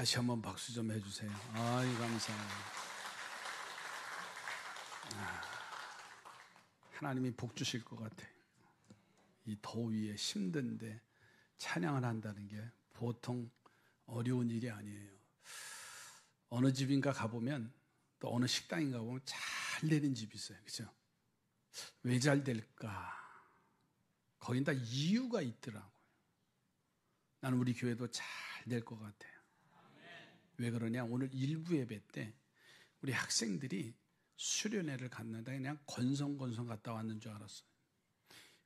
다시 한번 박수 좀 해주세요. 아이, 감사해요. 하나님이 복 주실 것 같아요. 이 더위에 힘든데 찬양을 한다는 게 보통 어려운 일이 아니에요. 어느 집인가 가보면, 또 어느 식당인가 보면 잘 되는 집이 있어요. 그죠? 왜 잘 될까? 거긴 다 이유가 있더라고요. 나는 우리 교회도 잘 될 것 같아요. 왜 그러냐? 오늘 일부 예배 때 우리 학생들이 수련회를 갔는데 그냥 건성건성 갔다 왔는 줄 알았어요.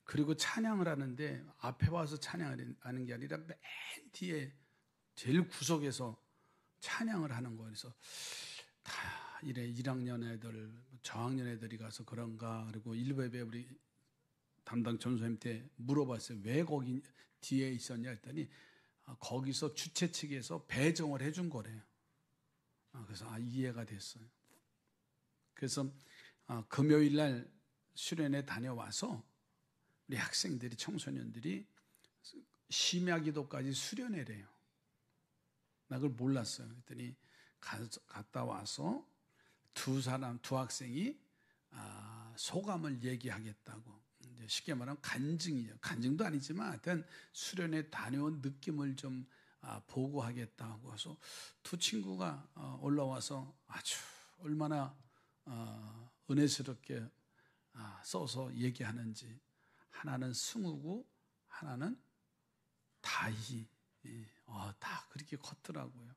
그리고 찬양을 하는데 앞에 와서 찬양을 하는 게 아니라 맨 뒤에 제일 구석에서 찬양을 하는 거예요. 그래서 다 이래 1학년 애들, 저학년 애들이 가서 그런가. 그리고 일부 예배 우리 담당 전소님 때 물어봤어요. 왜 거기 뒤에 있었냐 했더니 거기서 주최 측에서 배정을 해준 거래요. 그래서 이해가 됐어요. 그래서 금요일 날 수련회 다녀와서 우리 학생들이, 청소년들이 심야기도까지 수련회래요. 나 그걸 몰랐어요. 그랬더니 갔다 와서 두 학생이 소감을 얘기하겠다고. 이제 쉽게 말하면 간증이죠. 간증도 아니지만 하여튼 수련회 다녀온 느낌을 좀 보고하겠다고 해서 두 친구가 올라와서 아주 얼마나 은혜스럽게 써서 얘기하는지. 하나는 승우고 하나는 다희. 다 그렇게 컸더라고요.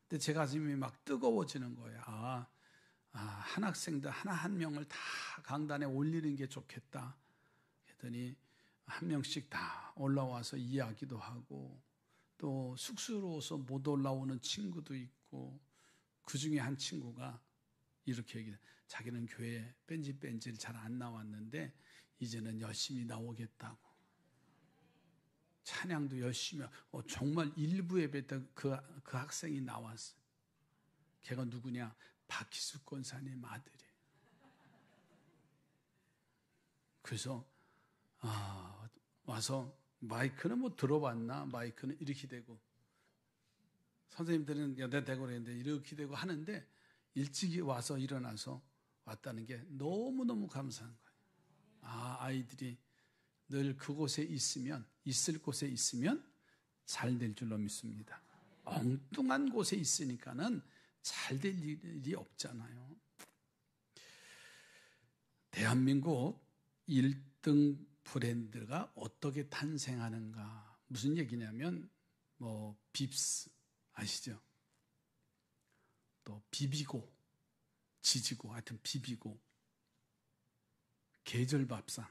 근데 제 가슴이 막 뜨거워지는 거예요. 한 학생들 한 명을 다 강단에 올리는 게 좋겠다. 그랬더니 한 명씩 다 올라와서 이야기도 하고, 또 쑥스러워서 못 올라오는 친구도 있고, 그 중에 한 친구가 이렇게 얘기해요. 자기는 교회에 뺀질뺀질 잘 안 나왔는데 이제는 열심히 나오겠다고. 찬양도 열심히 하고. 정말 일부 예배 때 그 학생이 나왔어요. 걔가 누구냐? 박희숙 권사님 아들이에요. 그래서 와서 마이크는 뭐 들어봤나? 마이크는 이렇게 되고, 선생님들은 내가 대고 그랬는데 이렇게 되고 하는데, 일찍이 와서 일어나서 왔다는 게 너무너무 감사한 거예요. 아이들이 늘 그곳에 있을 곳에 있으면 잘 될 줄로 믿습니다. 엉뚱한 곳에 있으니까는 잘 될 일이 없잖아요. 대한민국 1등 브랜드가 어떻게 탄생하는가? 무슨 얘기냐면 빕스 아시죠? 또 비비고, 지지고, 하여튼 비비고, 계절밥상,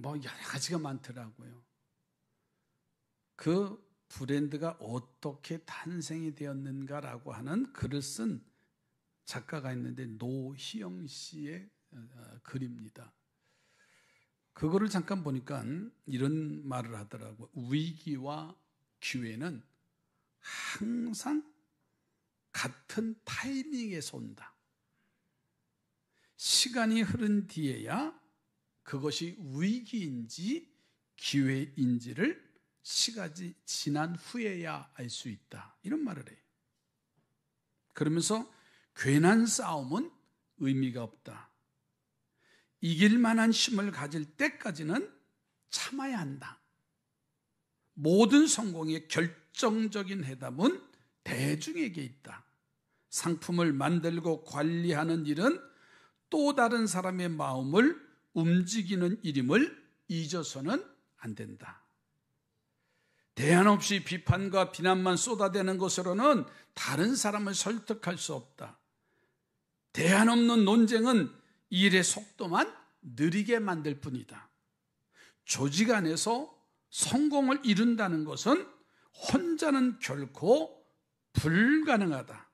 여러 가지가 많더라고요. 그 브랜드가 어떻게 탄생이 되었는가라고 하는 글을 쓴 작가가 있는데 노희영 씨의 글입니다. 그거를 잠깐 보니까 이런 말을 하더라고요. 위기와 기회는 항상 같은 타이밍에서 온다. 시간이 흐른 뒤에야 그것이 위기인지 기회인지를 시간이 지난 후에야 알 수 있다. 이런 말을 해요. 그러면서 괜한 싸움은 의미가 없다. 이길 만한 힘을 가질 때까지는 참아야 한다. 모든 성공의 결정적인 해답은 대중에게 있다. 상품을 만들고 관리하는 일은 또 다른 사람의 마음을 움직이는 일임을 잊어서는 안 된다. 대안 없이 비판과 비난만 쏟아대는 것으로는 다른 사람을 설득할 수 없다. 대안 없는 논쟁은 일의 속도만 느리게 만들 뿐이다. 조직 안에서 성공을 이룬다는 것은 혼자는 결코 불가능하다.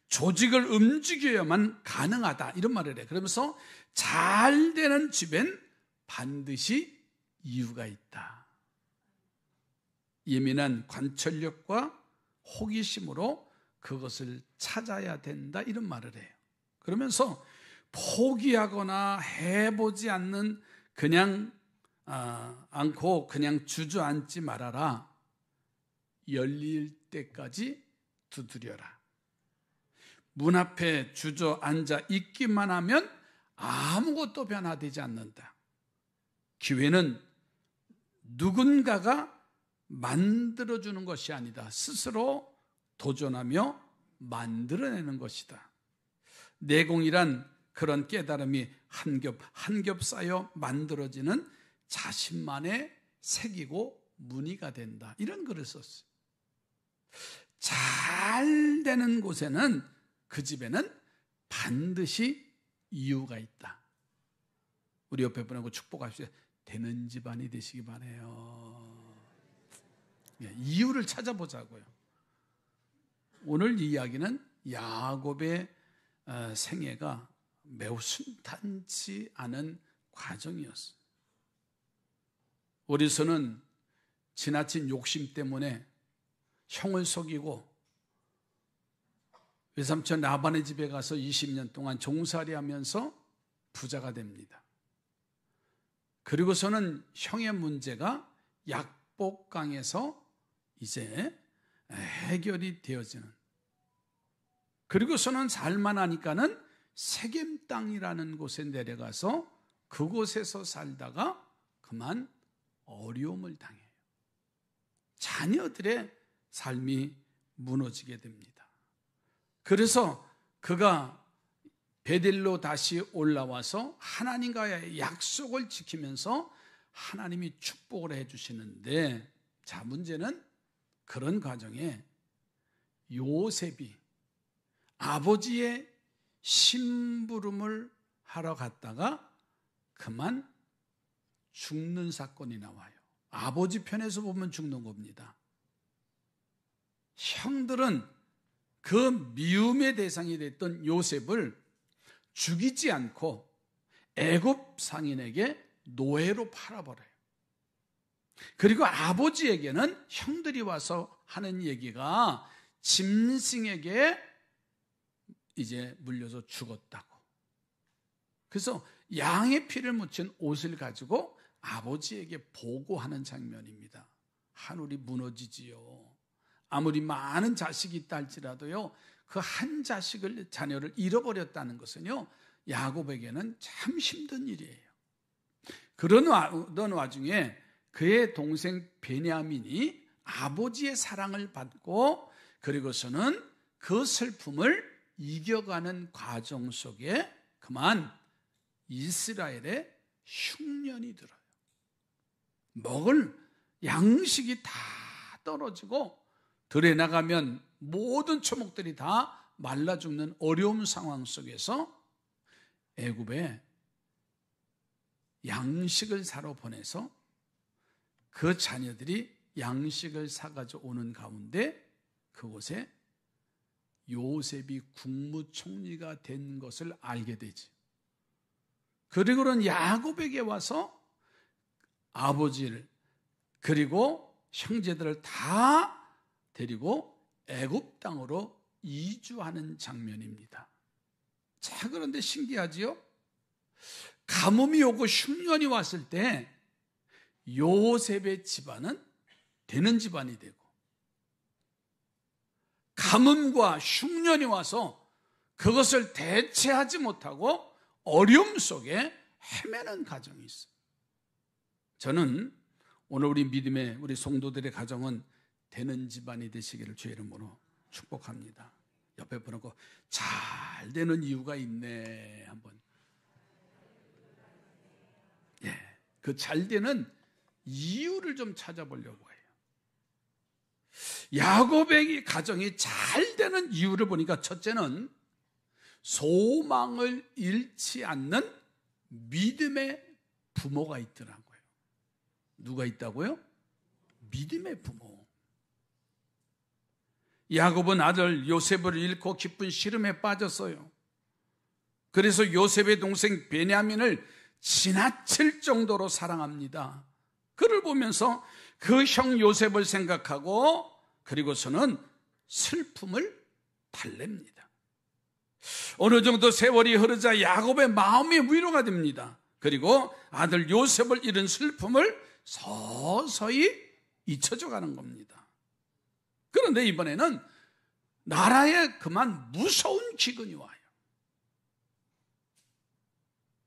조직을 움직여야만 가능하다. 이런 말을 해. 그러면서 잘 되는 집엔 반드시 이유가 있다. 예민한 관철력과 호기심으로 그것을 찾아야 된다. 이런 말을 해요. 그러면서 포기하거나 해보지 않는 않고 그냥 주저앉지 말아라. 열릴 때까지 두드려라. 문 앞에 주저앉아 있기만 하면 아무것도 변화되지 않는다. 기회는 누군가가 만들어주는 것이 아니다. 스스로 도전하며 만들어내는 것이다. 내공이란 그런 깨달음이 한 겹 쌓여 만들어지는 자신만의 색이고 무늬가 된다. 이런 글을 썼어요. 잘 되는 곳에는, 그 집에는 반드시 이유가 있다. 우리 옆에 분하고 축복합시다. 되는 집안이 되시기 바라요. 이유를 찾아보자고요. 오늘 이 이야기는 야곱의 생애가 매우 순탄치 않은 과정이었어요. 어려서는 지나친 욕심 때문에 형을 속이고 외삼촌 라반의 집에 가서 20년 동안 종살이 하면서 부자가 됩니다. 그리고서는 형의 문제가 약복강에서 이제 해결이 되어지는, 그리고서는 살만하니까는 세겜 땅이라는 곳에 내려가서 그곳에서 살다가 그만 어려움을 당해요. 자녀들의 삶이 무너지게 됩니다. 그래서 그가 베델로 다시 올라와서 하나님과의 약속을 지키면서 하나님이 축복을 해주시는데, 자, 문제는 그런 과정에 요셉이 아버지의 심부름을 하러 갔다가 그만 죽는 사건이 나와요. 아버지 편에서 보면 죽는 겁니다. 형들은 그 미움의 대상이 됐던 요셉을 죽이지 않고 애굽 상인에게 노예로 팔아버려요. 그리고 아버지에게는 형들이 와서 하는 얘기가 짐승에게 이제 물려서 죽었다고. 그래서 양의 피를 묻힌 옷을 가지고 아버지에게 보고하는 장면입니다. 하늘이 무너지지요. 아무리 많은 자식이 있다 할지라도요, 그 한 자녀를 잃어버렸다는 것은요, 야곱에게는 참 힘든 일이에요. 그런 와중에 그의 동생 베냐민이 아버지의 사랑을 받고, 그리고서는 그 슬픔을 이겨가는 과정 속에 그만 이스라엘의 흉년이 들어요. 먹을 양식이 다 떨어지고 들에 나가면 모든 초목들이 다 말라 죽는 어려운 상황 속에서 애굽에 양식을 사러 보내서 그 자녀들이 양식을 사가지고 오는 가운데 그곳에 요셉이 국무총리가 된 것을 알게 되지. 그리고는 야곱에게 와서 아버지를 그리고 형제들을 다 데리고 애굽 땅으로 이주하는 장면입니다. 자, 그런데 신기하지요? 가뭄이 오고 흉년이 왔을 때 요셉의 집안은 되는 집안이 되고, 가뭄과 흉년이 와서 그것을 대체하지 못하고 어려움 속에 헤매는 가정이 있어요. 저는 오늘 우리 성도들의 가정은 되는 집안이 되시기를 주의 이름으로 축복합니다. 옆에 보고 잘 되는 이유가 있네 한번. 그 잘 되는 이유를 좀 찾아보려고 해요. 야곱의 가정이 잘 되는 이유를 보니까 첫째는 소망을 잃지 않는 믿음의 부모가 있더라고요. 누가 있다고요? 믿음의 부모. 야곱은 아들 요셉을 잃고 깊은 시름에 빠졌어요. 그래서 요셉의 동생 베냐민을 지나칠 정도로 사랑합니다. 그를 보면서 그 형 요셉을 생각하고 그리고서는 슬픔을 달랩니다. 어느 정도 세월이 흐르자 야곱의 마음이 위로가 됩니다. 그리고 아들 요셉을 잃은 슬픔을 서서히 잊혀져 가는 겁니다. 그런데 이번에는 나라에 그만 무서운 기근이 와요.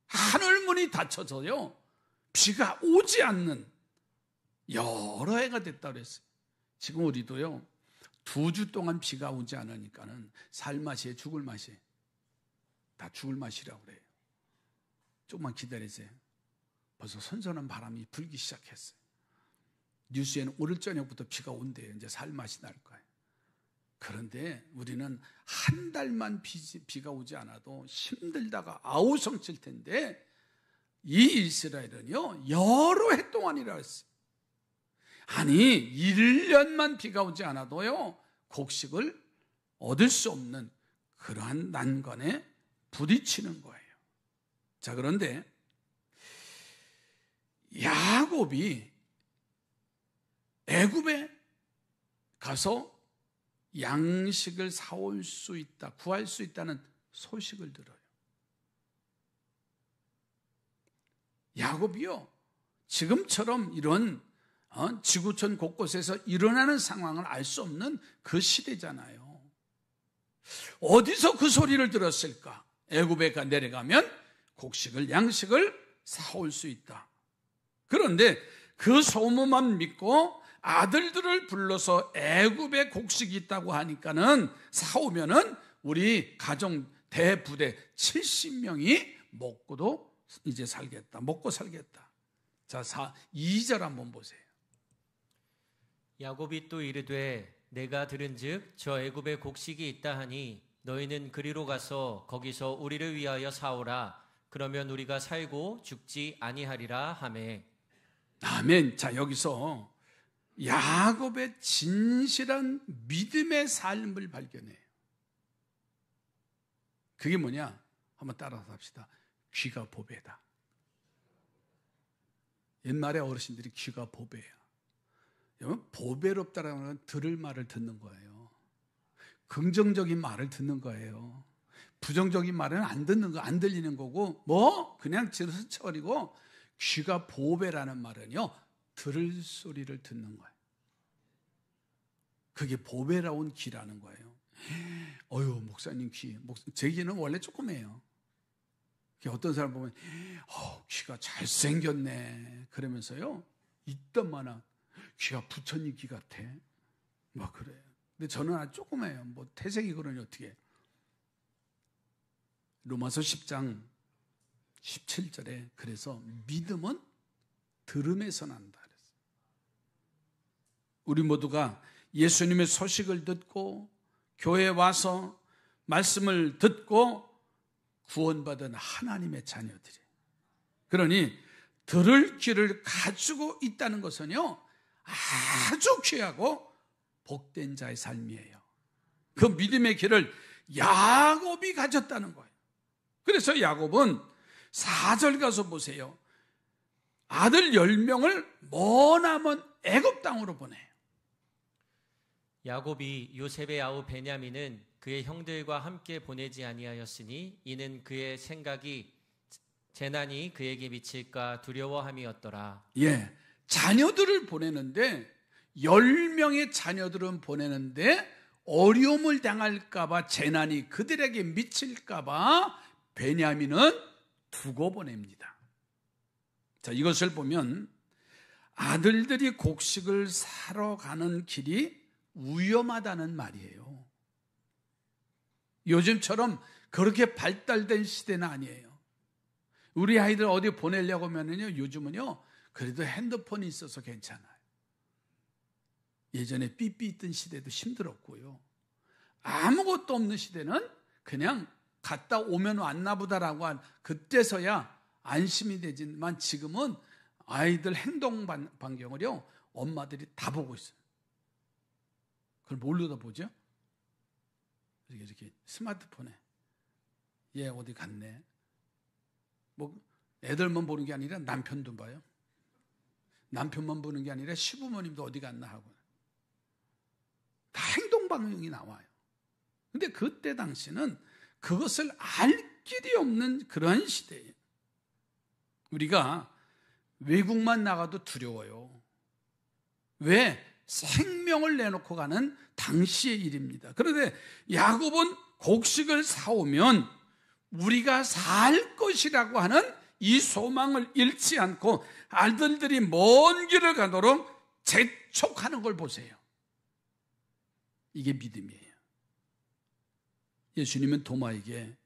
하늘문이 닫혀서요, 비가 오지 않는 여러 해가 됐다고 그랬어요. 지금 우리도요, 2주 동안 비가 오지 않으니까는 살 맛이에요, 죽을 맛이에요? 다 죽을 맛이라고 그래요. 조금만 기다리세요. 벌써 선선한 바람이 불기 시작했어요. 뉴스에는 오늘 저녁부터 비가 온대요. 이제 살 맛이 날 거예요. 그런데 우리는 한 달만 비가 오지 않아도 힘들다가 아우성칠 텐데, 이 이스라엘은요, 여러 해 동안이라 했어요. 아니, 1년만 비가 오지 않아도요, 곡식을 얻을 수 없는 그러한 난관에 부딪히는 거예요. 자, 그런데 야곱이 애굽에 가서 양식을 사올 수 있다, 구할 수 있다는 소식을 들어요. 야곱이요, 지금처럼 이런 지구촌 곳곳에서 일어나는 상황을 알 수 없는 그 시대잖아요. 어디서 그 소리를 들었을까? 애굽에 내려가면 곡식을, 양식을 사올 수 있다. 그런데 그 소문만 믿고 아들들을 불러서 애굽에 곡식이 있다고 하니까는 사오면은 우리 가정 대부대 70명이 먹고도 이제 살겠다. 먹고 살겠다. 자, 2절 한번 보세요. 야곱이 또 이르되 내가 들은즉 저 애굽에 곡식이 있다 하니 너희는 그리로 가서 거기서 우리를 위하여 사오라. 그러면 우리가 살고 죽지 아니하리라 하매. 아멘. 자, 여기서 야곱의 진실한 믿음의 삶을 발견해요. 그게 뭐냐? 한번 따라서 합시다. 귀가 보배다. 옛말에 어르신들이 귀가 보배예요. 여러분, 보배롭다라는 건 들을 말을 듣는 거예요. 긍정적인 말을 듣는 거예요. 부정적인 말은 안 듣는 거, 안 들리는 거고, 그냥 스쳐버리고, 귀가 보배라는 말은요, 들을 소리를 듣는 거예요. 그게 보배로운 귀라는 거예요. 목사님 귀, 제 귀는 원래 조그매요. 어떤 사람 보면, 귀가 잘생겼네. 그러면서요, 있던만한 귀가 부처님 귀 같아. 그래요. 근데 저는 아주 조그매요. 태생이 그러니 어떻게. 로마서 10장 17절에 그래서 믿음은 들음에서 난다 그랬어요. 우리 모두가 예수님의 소식을 듣고 교회에 와서 말씀을 듣고 구원받은 하나님의 자녀들이에요. 그러니 들을 귀를 가지고 있다는 것은요, 아주 귀하고 복된 자의 삶이에요. 그 믿음의 길을 야곱이 가졌다는 거예요. 그래서 야곱은 4절 가서 보세요. 아들 10명을 머나먼 애굽 땅으로 보내요. 야곱이 요셉의 아우 베냐민은 그의 형들과 함께 보내지 아니하였으니 이는 그의 생각이 재난이 그에게 미칠까 두려워함이었더라. 예, 자녀들을 보내는데 10명의 자녀들은 보내는데 어려움을 당할까봐, 재난이 그들에게 미칠까봐 베냐민은 두고 보냅니다. 자, 이것을 보면 아들들이 곡식을 사러 가는 길이 위험하다는 말이에요. 요즘처럼 그렇게 발달된 시대는 아니에요. 우리 아이들 어디 보내려고 하면요, 요즘은요, 그래도 핸드폰이 있어서 괜찮아요. 예전에 삐삐 있던 시대도 힘들었고요. 아무것도 없는 시대는 그냥 갔다 오면 왔나 보다라고 한 그때서야 안심이 되지만, 지금은 아이들 행동 반경을요, 엄마들이 다 보고 있어요. 그걸 뭘로 다 보죠? 이렇게 스마트폰에 얘 어디 갔네. 애들만 보는 게 아니라 남편도 봐요. 남편만 보는 게 아니라 시부모님도 어디 갔나 하고 다 행동 반경이 나와요. 근데 그때 당시는 그것을 알 길이 없는 그런 시대예요. 우리가 외국만 나가도 두려워요. 왜? 생명을 내놓고 가는 당시의 일입니다. 그런데 야곱은 곡식을 사오면 우리가 살 것이라고 하는 이 소망을 잃지 않고 아들들이 먼 길을 가도록 재촉하는 걸 보세요. 이게 믿음이에요. 예수님은 도마에게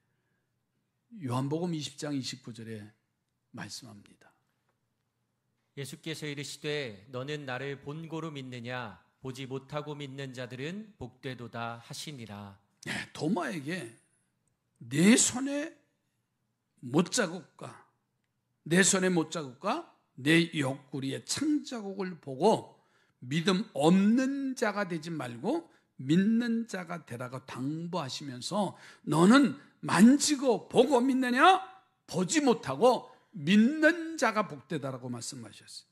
요한복음 20장 29절에 말씀합니다. 예수께서 이르시되 너는 나를 본고로 믿느냐 보지 못하고 믿는 자들은 복되도다 하시니라. 네, 도마에게 내 손에 못자국과 내 옆구리의 창자국을 보고 믿음 없는 자가 되지 말고 믿는 자가 되라고 당부하시면서 너는 만지고 보고 믿느냐? 보지 못하고 믿는 자가 복되다라고 말씀하셨어요.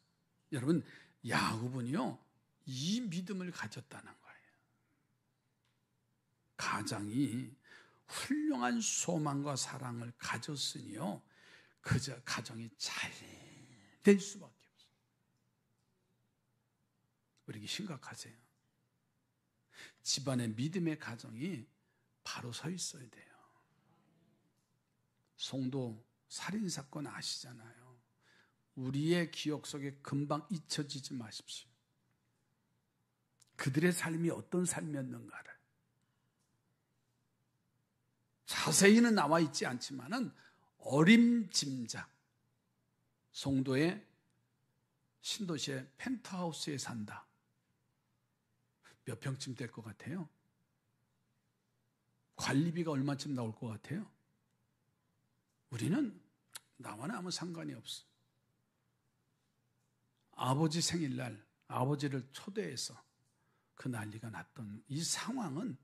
여러분, 야곱은요 이 믿음을 가졌다는 거예요. 가장이 훌륭한 소망과 사랑을 가졌으니요 그저 가정이 잘 될 수밖에 없어요. 우리 심각하세요. 집안의 믿음의 가정이 바로 서 있어야 돼요. 송도 살인사건 아시잖아요. 우리의 기억 속에 금방 잊혀지지 마십시오. 그들의 삶이 어떤 삶이었는가를 자세히는 나와 있지 않지만은 어림짐작 송도의 신도시의 펜트하우스에 산다. 몇 평쯤 될 것 같아요? 관리비가 얼마쯤 나올 것 같아요? 우리는 나와는 아무 상관이 없어. 아버지 생일날 아버지를 초대해서 그 난리가 났던 이 상황은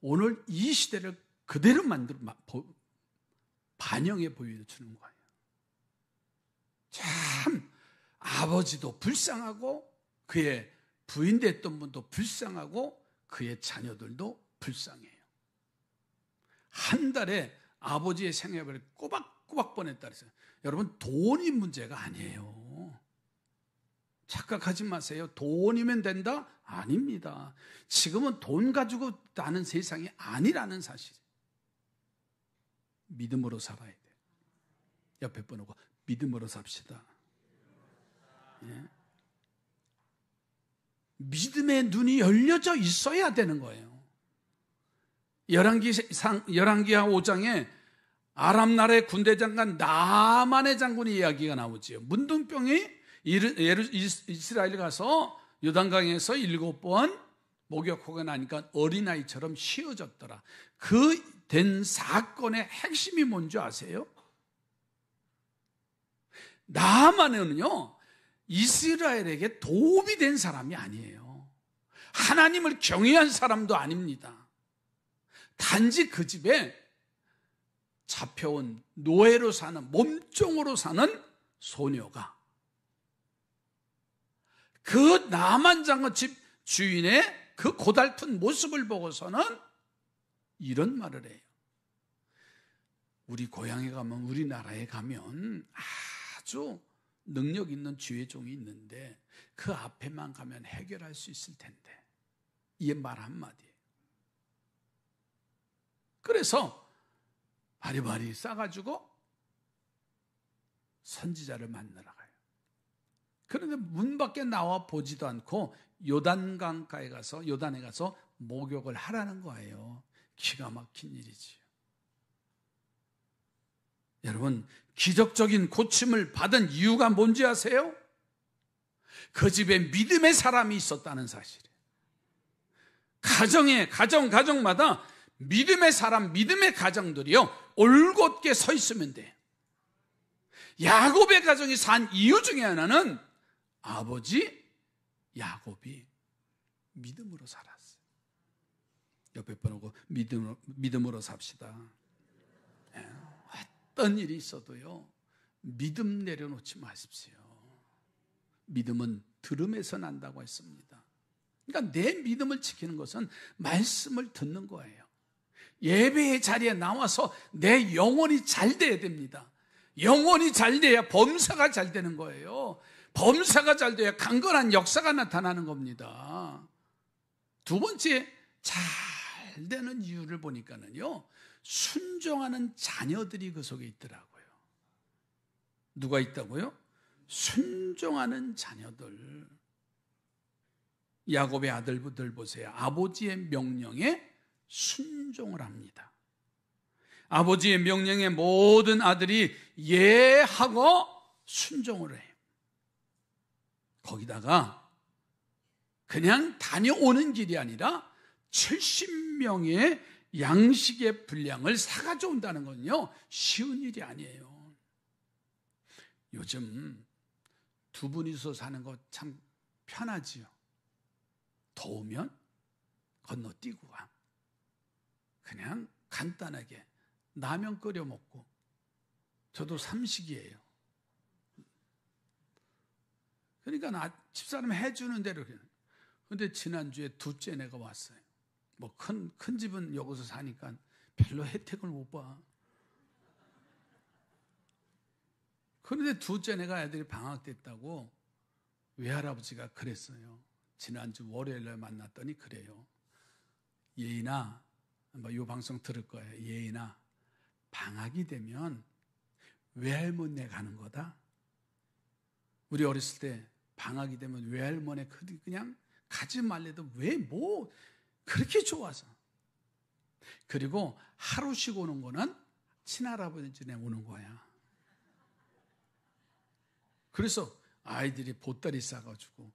오늘 이 시대를 그대로 반영해 보여주는 거예요. 참 아버지도 불쌍하고 그의 부인 됐던 분도 불쌍하고 그의 자녀들도 불쌍해요. 한 달에 아버지의 생애를 꼬박꼬박 보냈다 그랬어요. 여러분, 돈이 문제가 아니에요. 착각하지 마세요. 돈이면 된다? 아닙니다. 지금은 돈 가지고 나는 세상이 아니라는 사실이에요. 믿음으로 살아야 돼요. 옆에 보고 믿음으로 삽시다. 예? 믿음의 눈이 열려져 있어야 되는 거예요. 열왕기하 5장에 아람 나라의 군대 장관 나만의 장군의 이야기가 나오지요. 문둥병이 이스라엘 가서 요단강에서 7번 목욕하고 나니까 어린아이처럼 쉬어졌더라. 그 된 사건의 핵심이 뭔지 아세요? 나만은요 이스라엘에게 도움이 된 사람이 아니에요. 하나님을 경외한 사람도 아닙니다. 단지 그 집에 잡혀온 노예로 사는, 몸종으로 사는 소녀가 그 나만 장군 집 주인의 그 고달픈 모습을 보고서는 이런 말을 해요. 우리 고향에 가면, 우리나라에 가면 아주 능력 있는 주의 종이 있는데 그 앞에만 가면 해결할 수 있을 텐데. 이 말 한마디예요. 그래서 바리바리 싸가지고 선지자를 만나러 가요. 그런데 문 밖에 나와 보지도 않고 요단에 가서 목욕을 하라는 거예요. 기가 막힌 일이지요. 여러분, 기적적인 고침을 받은 이유가 뭔지 아세요? 그 집에 믿음의 사람이 있었다는 사실이에요. 가정마다 믿음의 사람, 믿음의 가정들이요 올곧게 서 있으면 돼요. 야곱의 가정이 산 이유 중에 하나는 아버지 야곱이 믿음으로 살았어요. 옆에 보고 믿음으로 삽시다. 어떤 일이 있어도요 믿음 내려놓지 마십시오. 믿음은 들음에서 난다고 했습니다. 그러니까 내 믿음을 지키는 것은 말씀을 듣는 거예요. 예배의 자리에 나와서 내 영혼이 잘 돼야 됩니다. 영혼이 잘 돼야 범사가 잘 되는 거예요. 범사가 잘 돼야 강건한 역사가 나타나는 겁니다. 두 번째, 잘 되는 이유를 보니까는요, 순종하는 자녀들이 그 속에 있더라고요. 누가 있다고요? 순종하는 자녀들. 야곱의 아들들 보세요. 아버지의 명령에 순종을 합니다. 아버지의 명령에 모든 아들이 예하고 순종을 해요. 거기다가 그냥 다녀오는 길이 아니라 70명의 양식의 분량을 사가져온다는 건요, 쉬운 일이 아니에요. 요즘 두 분이서 사는 거 참 편하지요. 더우면 건너뛰고 가. 그냥 간단하게 라면 끓여 먹고. 저도 삼식이에요. 그러니까 집사람 해주는 대로. 근데 지난주에 둘째 애가 왔어요. 뭐 큰 집은 여기서 사니까 별로 혜택을 못 봐. 그런데 둘째 애가 애들이 방학됐다고 외할아버지가 그랬어요. 지난주 월요일날 만났더니 그래요. 예인아, 이 방송 들을 거예요. 예인아, 방학이 되면 외할머니네 가는 거다. 우리 어렸을 때 방학이 되면 외할머니 그냥 가지 말래도 왜 뭐 그렇게 좋아서. 그리고 하루 쉬고 오는 거는 친할아버지 집에 오는 거야. 그래서 아이들이 보따리 싸가지고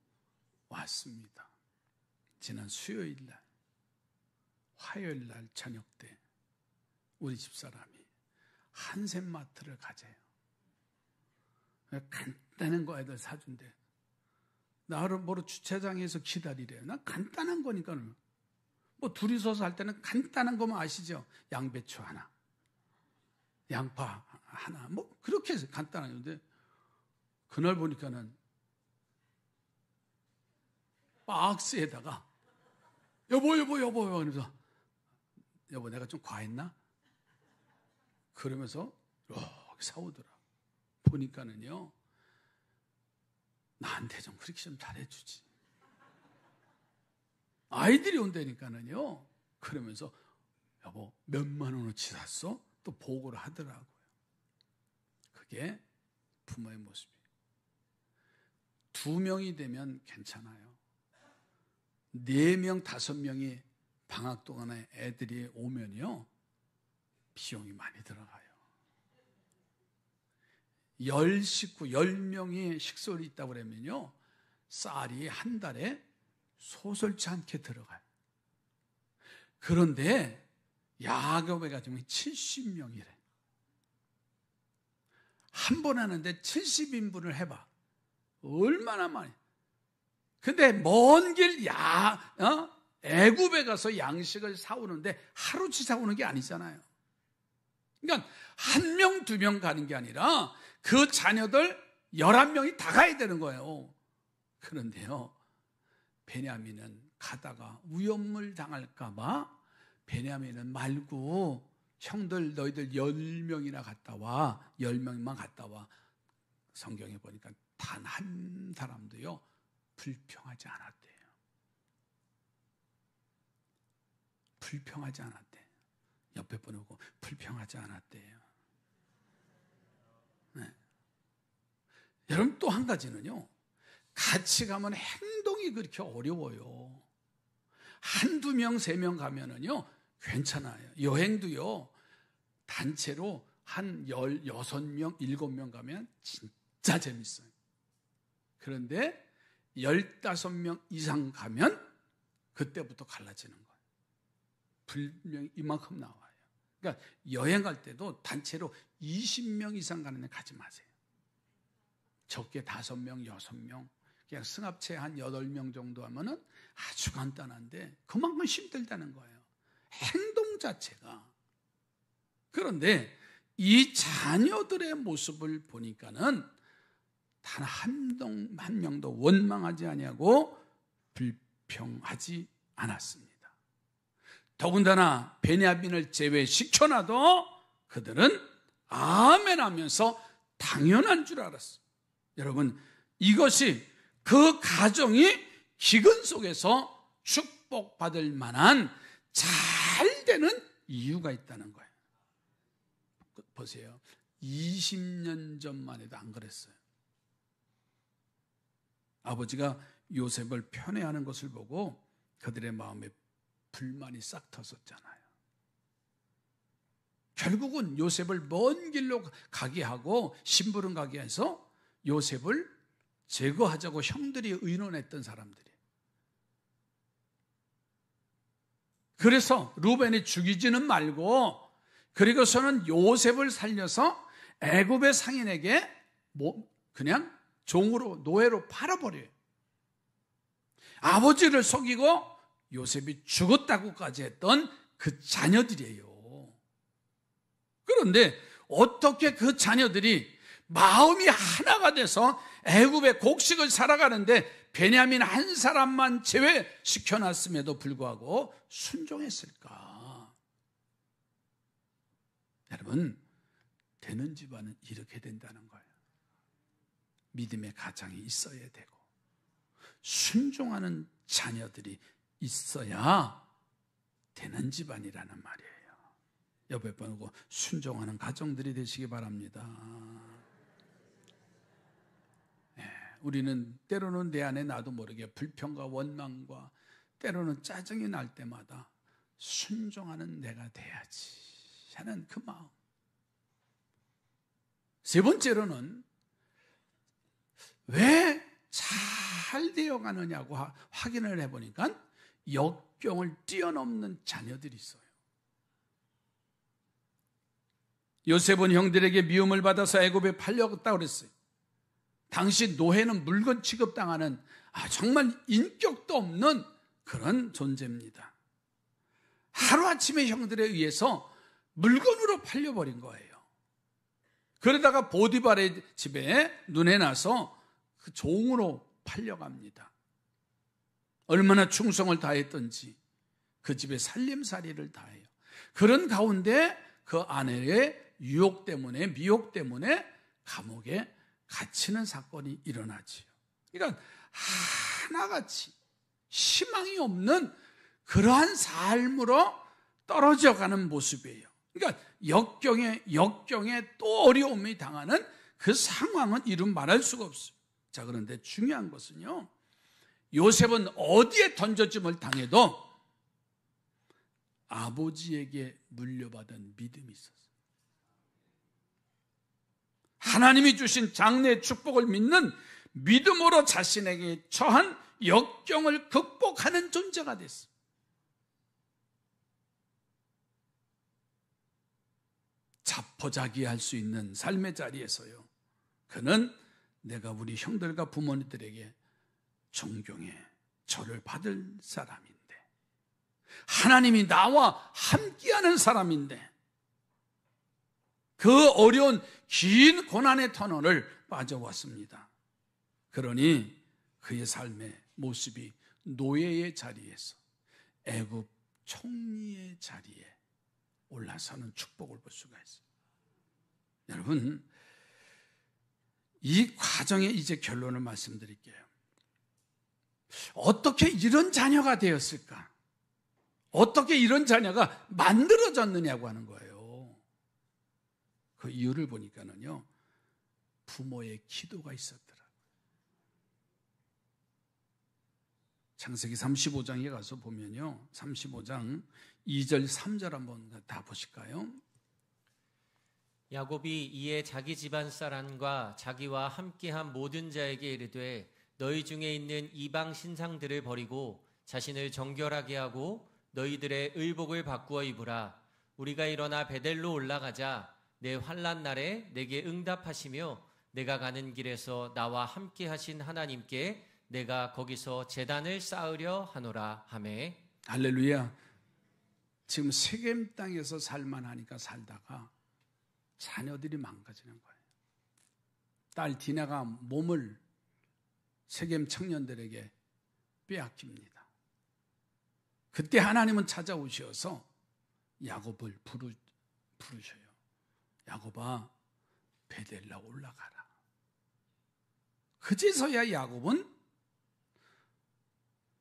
왔습니다. 지난 수요일 날, 화요일 날 저녁 때 우리 집사람이 한샘마트를 가재요. 간단한 거 애들 사준대. 나를 뭐로 주차장에서 기다리래요. 난 간단한 거니까. 뭐 둘이서 살 때는 간단한 거만 아시죠? 양배추 하나, 양파 하나, 뭐 그렇게 해서 간단한 건데, 그날 보니까는 박스에다가 여보 이러면서, 여보 내가 좀 과했나? 그러면서 이렇게 사오더라. 보니까는요, 나한테 좀 그렇게 좀 잘해주지. 아이들이 온다니까는요. 그러면서 여보 몇만 원어치 샀어? 또 보고를 하더라고요. 그게 부모의 모습이에요. 2명이 되면 괜찮아요. 4명, 5명이 방학 동안에 애들이 오면요, 비용이 많이 들어가요. 10식구, 10명이 식솔이 있다고 그러면요, 쌀이 한 달에 소설치 않게 들어가요. 그런데 야곱의 가정이 70명이래. 한 번 하는데 70인분을 해봐. 얼마나 많이. 근데 먼 길 애굽에 가서 양식을 사오는데 하루치 사오는 게 아니잖아요. 그러니까 1명, 2명 가는 게 아니라 그 자녀들 11명이 다 가야 되는 거예요. 그런데요, 베냐민은 가다가 위험을 당할까 봐 베냐민은 말고 형들 너희들 10명이나 갔다 와. 10명만 갔다 와. 성경에 보니까 단 한 사람도요 불평하지 않았대요. 불평하지 않았대. 옆에 보고 불평하지 않았대요. 네. 여러분, 또 한 가지는요, 같이 가면 행동이 그렇게 어려워요. 1, 2명, 3명 가면은요 괜찮아요. 여행도요 단체로 한 16명, 7명 가면 진짜 재밌어요. 그런데 15명 이상 가면 그때부터 갈라지는 거예요. 분명히 이만큼 나와요. 그러니까 여행 갈 때도 단체로 20명 이상 가는 데 가지 마세요. 적게 5명, 6명, 그냥 승합체 한 8명 정도 하면은 아주 간단한데 그만큼 힘들다는 거예요. 행동 자체가. 그런데 이 자녀들의 모습을 보니까는 단 한 명도 원망하지 아니하고 불평하지 않았습니다. 더군다나 베냐민을 제외시켜놔도 그들은 아멘 하면서 당연한 줄 알았어요. 여러분, 이것이 그 가정이 기근 속에서 축복받을 만한 잘 되는 이유가 있다는 거예요. 보세요. 20년 전만 해도 안 그랬어요. 아버지가 요셉을 편애하는 것을 보고 그들의 마음에 불만이 싹 터졌잖아요. 결국은 요셉을 먼 길로 가게 하고 심부름 가게 해서 요셉을 제거하자고 형들이 의논했던 사람들이에요. 그래서 루벤이 죽이지는 말고 그리고서는 요셉을 살려서 애굽의 상인에게 그냥 종으로 노예로 팔아버려요. 아버지를 속이고 요셉이 죽었다고까지 했던 그 자녀들이에요. 그런데 어떻게 그 자녀들이 마음이 하나가 돼서 애굽의 곡식을 살아가는데 베냐민 한 사람만 제외시켜놨음에도 불구하고 순종했을까? 여러분, 되는 집안은 이렇게 된다는 거예요. 믿음의 가장이 있어야 되고 순종하는 자녀들이 있어야 되는 집안이라는 말이에요. 옆에 보고 순종하는 가정들이 되시기 바랍니다. 우리는 때로는 내 안에 나도 모르게 불평과 원망과 때로는 짜증이 날 때마다 순종하는 내가 돼야지 하는 그 마음. 세 번째로는 왜 잘 되어가느냐고 확인을 해보니까 역경을 뛰어넘는 자녀들이 있어요. 요셉은 형들에게 미움을 받아서 애굽에 팔려갔다고 그랬어요. 당시 노예는 물건 취급당하는 정말 인격도 없는 그런 존재입니다. 하루아침에 형들에 의해서 물건으로 팔려버린 거예요. 그러다가 보디발의 집에 눈에 나서 그 종으로 팔려갑니다. 얼마나 충성을 다했던지 그 집에 살림살이를 다해요. 그런 가운데 그 아내의 유혹 때문에 미혹 때문에 감옥에 갇히는 사건이 일어나지요. 그러니까 하나같이 희망이 없는 그러한 삶으로 떨어져가는 모습이에요. 그러니까 역경에 또 어려움이 당하는 그 상황은 이루 말할 수가 없어요. 자, 그런데 중요한 것은요, 요셉은 어디에 던져짐을 당해도 아버지에게 물려받은 믿음이 있었어요. 하나님이 주신 장래의 축복을 믿는 믿음으로 자신에게 처한 역경을 극복하는 존재가 됐어요. 자포자기할 수 있는 삶의 자리에서요, 그는 내가 우리 형들과 부모님들에게 존경해 저를 받을 사람인데, 하나님이 나와 함께하는 사람인데, 그 어려운 긴 고난의 터널을 빠져왔습니다. 그러니 그의 삶의 모습이 노예의 자리에서 애굽 총리의 자리에 올라서는 축복을 볼 수가 있어요. 여러분, 이 과정의 이제 결론을 말씀드릴게요. 어떻게 이런 자녀가 되었을까? 어떻게 이런 자녀가 만들어졌느냐고 하는 거예요. 그 이유를 보니까는요, 부모의 기도가 있었더라고요. 창세기 35장에 가서 보면요, 35장 2절 3절 한번 다 보실까요? 야곱이 이에 자기 집안 사람과 자기와 함께한 모든 자에게 이르되 너희 중에 있는 이방 신상들을 버리고 자신을 정결하게 하고 너희들의 의복을 바꾸어 입으라. 우리가 일어나 베델로 올라가자. 내 환난 날에 내게 응답하시며 내가 가는 길에서 나와 함께 하신 하나님께 내가 거기서 제단을 쌓으려 하노라 하매. 할렐루야. 지금 세겜 땅에서 살만하니까 살다가 자녀들이 망가지는 거예요. 딸 디나가 몸을 세겜 청년들에게 빼앗깁니다. 그때 하나님은 찾아오셔서 야곱을 부르셔요. 야곱아, 베델라 올라가라. 그제서야 야곱은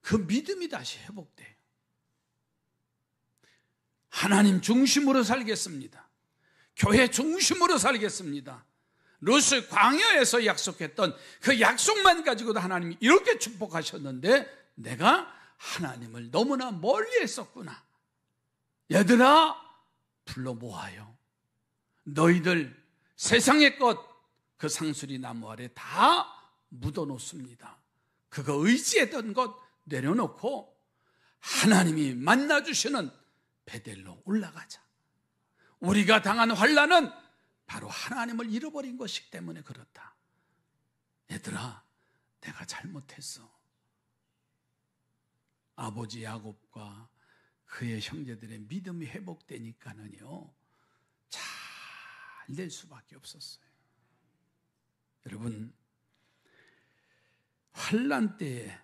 그 믿음이 다시 회복돼요. 하나님 중심으로 살겠습니다. 교회 중심으로 살겠습니다. 롯을 광야에서 약속했던 그 약속만 가지고도 하나님이 이렇게 축복하셨는데 내가 하나님을 너무나 멀리 했었구나. 얘들아, 불러 모아요. 너희들 세상의 것 그 상수리 나무 아래 다 묻어놓습니다. 그거 의지했던 것 내려놓고 하나님이 만나주시는 베델로 올라가자. 우리가 당한 환난은 바로 하나님을 잃어버린 것이기 때문에 그렇다. 얘들아, 내가 잘못했어. 아버지 야곱과 그의 형제들의 믿음이 회복되니까는요, 잘 될 수밖에 없었어요. 여러분, 환난 때에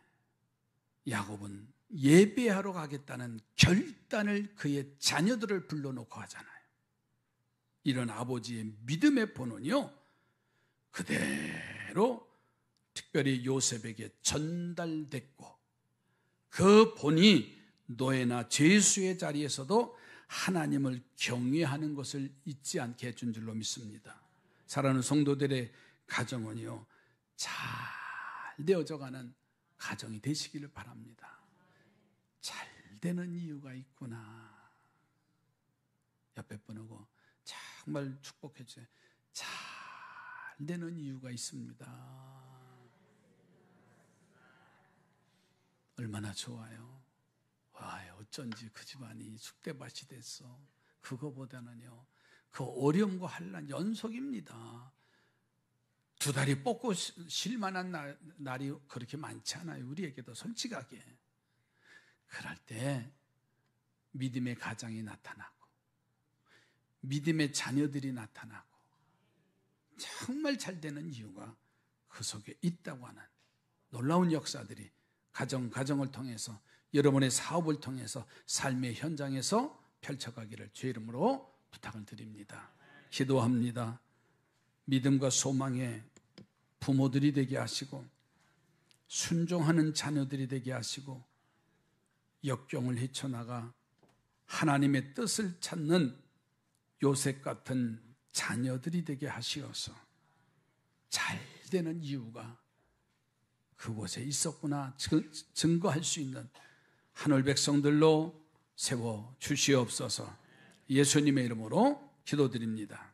야곱은 예배하러 가겠다는 결단을 그의 자녀들을 불러놓고 하잖아요. 이런 아버지의 믿음의 본은요, 그대로 특별히 요셉에게 전달됐고 그 본이 노예나 죄수의 자리에서도 하나님을 경외하는 것을 잊지 않게 해준 줄로 믿습니다. 사랑하는 성도들의 가정은요, 잘 되어져가는 가정이 되시기를 바랍니다. 잘 되는 이유가 있구나. 옆에 분하고 정말 축복해 주세요. 잘 되는 이유가 있습니다. 얼마나 좋아요. 와, 어쩐지 그 집안이 쑥대밭이 됐어. 그거보다는요, 그 어려움과 환난 연속입니다. 두 다리 뻗고 쉴 만한 날이 그렇게 많지 않아요. 우리에게도 솔직하게. 그럴 때 믿음의 가정이 나타나고 믿음의 자녀들이 나타나고 정말 잘 되는 이유가 그 속에 있다고 하는 놀라운 역사들이 가정을 통해서, 여러분의 사업을 통해서, 삶의 현장에서 펼쳐가기를 주의 이름으로 부탁을 드립니다. 기도합니다. 믿음과 소망의 부모들이 되게 하시고 순종하는 자녀들이 되게 하시고 역경을 헤쳐나가 하나님의 뜻을 찾는 요셉 같은 자녀들이 되게 하시어서 잘 되는 이유가 그곳에 있었구나 증거할 수 있는 하늘 백성들로 세워 주시옵소서. 예수님의 이름으로 기도드립니다.